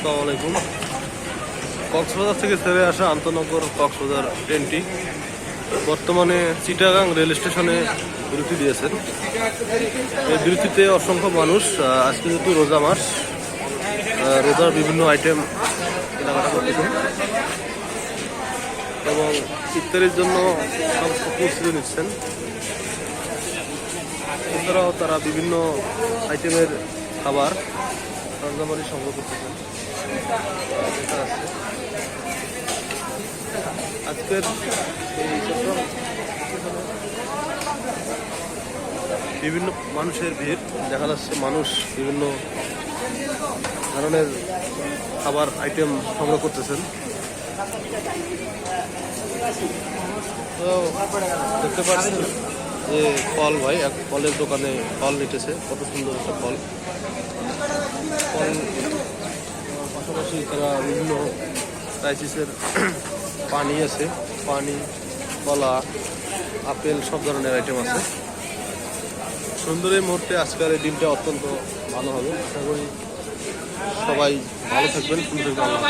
আসসালামু আলাইকুম। কক্সবাজার থেকে ছেড়ে আসা আন্তনগর কক্সবাজার ট্রেনটি বর্তমানে চিটাগাং রেল স্টেশনে বিরতি দিয়েছেন। এই বিরতিতে অসংখ্য মানুষ আজকে যেহেতু রোজা মাস, রোজার বিভিন্ন আইটেম কেনাকাটা করতেছেন এবং ইফতারের জন্য প্রস্তুতি নিচ্ছেন। এছাড়াও তারা বিভিন্ন আইটেমের খাবার সরঞ্জামারি সংগ্রহ করতেছেন। আজকের এই বিভিন্ন মানুষের ভিড় দেখা যাচ্ছে, মানুষ বিভিন্ন ধরনের খাবার আইটেম সংগ্রহ করতেছেন। তো দেখতে পাচ্ছেন যে ফল, ভাই এক ফলের দোকানে ফল নিতেছে, কত সুন্দর একটা ফল। পাশাপাশি তারা বিভিন্ন ক্রাইসিসের পানি আছে, পানি, কলা, আপেল, সব ধরনের আইটেম আছে। সুন্দর এই মুহূর্তে আজকের এই দিনটা অত্যন্ত ভালো হবে। আশা করি সবাই ভালো থাকবেন, সুন্দর থাকবেন।